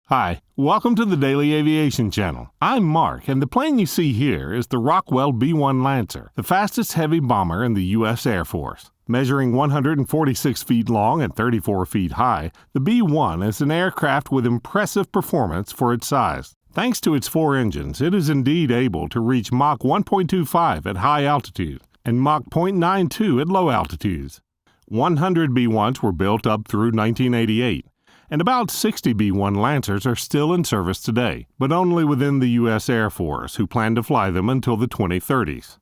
Hi, welcome to the Daily Aviation Channel. I'm Mark, and the plane you see here is the Rockwell B1 Lancer, the fastest heavy bomber in the U.S. Air Force. Measuring 146 feet long and 34 feet high, the B1 is an aircraft with impressive performance for its size. Thanks to its 4 engines, it is indeed able to reach Mach 1.25 at high altitude and Mach 0.92 at low altitudes. 100 B1s were built up through 1988. And about 60 B1 Lancers are still in service today, but only within the U.S. Air Force, who plan to fly them until the 2030s.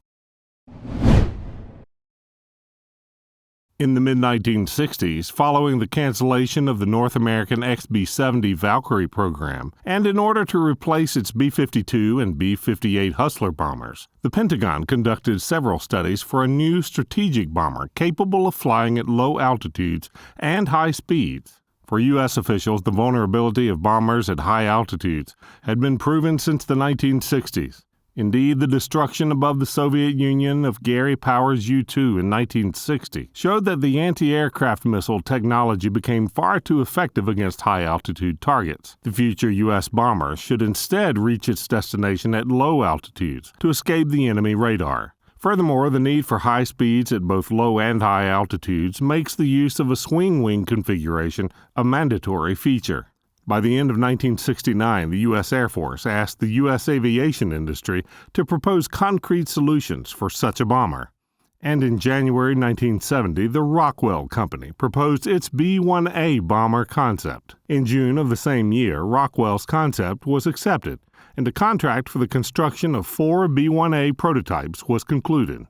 In the mid-1960s, following the cancellation of the North American XB-70 Valkyrie program, and in order to replace its B-52 and B-58 Hustler bombers, the Pentagon conducted several studies for a new strategic bomber capable of flying at low altitudes and high speeds. For U.S. officials, the vulnerability of bombers at high altitudes had been proven since the 1960s. Indeed, the destruction above the Soviet Union of Gary Power's U-2 in 1960 showed that the anti-aircraft missile technology became far too effective against high-altitude targets. The future U.S. bomber should instead reach its destination at low altitudes to escape the enemy radar. Furthermore, the need for high speeds at both low and high altitudes makes the use of a swing wing configuration a mandatory feature. By the end of 1969, the U.S. Air Force asked the U.S. aviation industry to propose concrete solutions for such a bomber. And in January 1970, the Rockwell Company proposed its B-1A bomber concept. In June of the same year, Rockwell's concept was accepted, and a contract for the construction of 4 B-1A prototypes was concluded.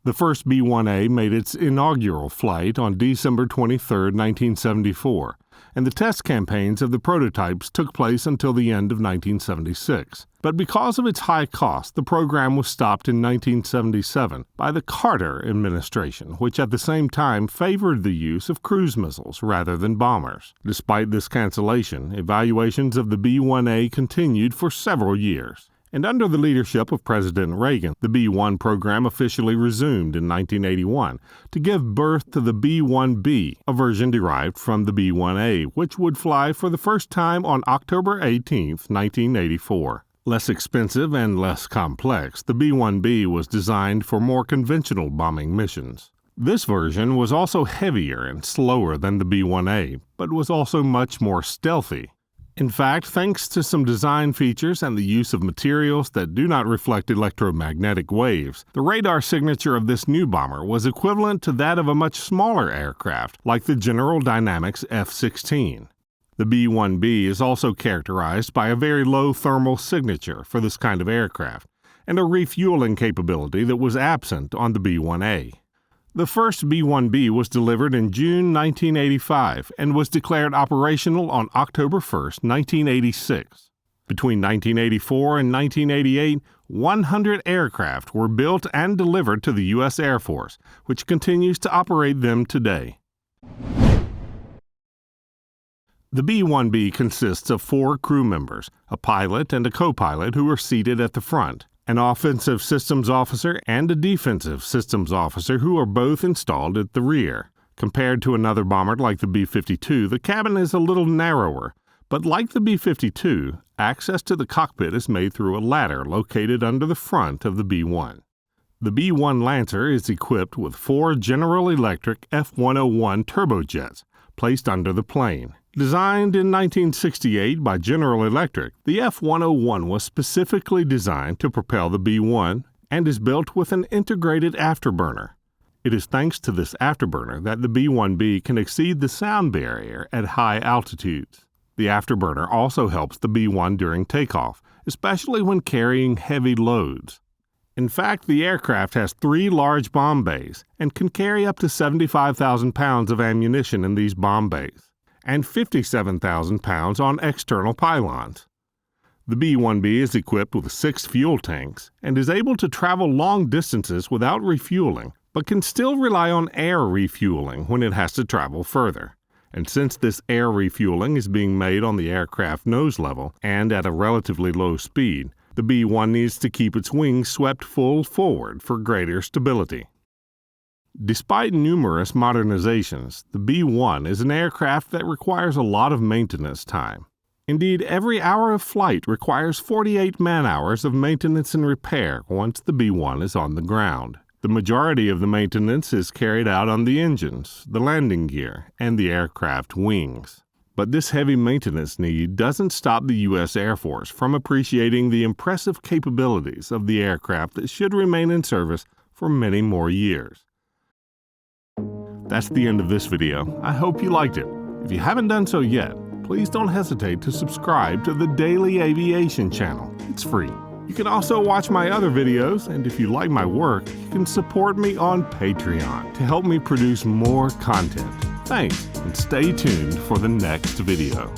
The first B-1A made its inaugural flight on December 23, 1974, and the test campaigns of the prototypes took place until the end of 1976. But because of its high cost, the program was stopped in 1977 by the Carter administration, which at the same time favored the use of cruise missiles rather than bombers. Despite this cancellation, evaluations of the B-1A continued for several years. And under the leadership of President Reagan, the B-1 program officially resumed in 1981 to give birth to the B-1B, a version derived from the B-1A, which would fly for the first time on October 18, 1984. Less expensive and less complex, the B-1B was designed for more conventional bombing missions. This version was also heavier and slower than the B-1A, but was also much more stealthy. In fact, thanks to some design features and the use of materials that do not reflect electromagnetic waves, the radar signature of this new bomber was equivalent to that of a much smaller aircraft, like the General Dynamics F-16. The B-1B is also characterized by a very low thermal signature for this kind of aircraft, and a refueling capability that was absent on the B-1A. The first B-1B was delivered in June 1985 and was declared operational on October 1, 1986. Between 1984 and 1988, 100 aircraft were built and delivered to the U.S. Air Force, which continues to operate them today. The B-1B consists of 4 crew members, a pilot and a co-pilot who are seated at the front, an offensive systems officer and a defensive systems officer who are both installed at the rear. Compared to another bomber like the B-52, the cabin is a little narrower, but like the B-52, access to the cockpit is made through a ladder located under the front of the B-1. The B-1 Lancer is equipped with 4 General Electric F-101 turbojets placed under the plane. Designed in 1968 by General Electric, the F-101 was specifically designed to propel the B-1 and is built with an integrated afterburner. It is thanks to this afterburner that the B-1B can exceed the sound barrier at high altitudes. The afterburner also helps the B-1 during takeoff, especially when carrying heavy loads. In fact, the aircraft has 3 large bomb bays and can carry up to 75,000 pounds of ammunition in these bomb bays, and 57,000 pounds on external pylons. The B-1B is equipped with 6 fuel tanks and is able to travel long distances without refueling, but can still rely on air refueling when it has to travel further. And since this air refueling is being made on the aircraft nose level and at a relatively low speed, the B-1 needs to keep its wings swept full forward for greater stability. Despite numerous modernizations, the B-1 is an aircraft that requires a lot of maintenance time. Indeed, every hour of flight requires 48 man-hours of maintenance and repair once the B-1 is on the ground. The majority of the maintenance is carried out on the engines, the landing gear, and the aircraft wings. But this heavy maintenance need doesn't stop the U.S. Air Force from appreciating the impressive capabilities of the aircraft that should remain in service for many more years. That's the end of this video. I hope you liked it. If you haven't done so yet, please don't hesitate to subscribe to the Daily Aviation channel. It's free. You can also watch my other videos, and if you like my work, you can support me on Patreon to help me produce more content. Thanks, and stay tuned for the next video.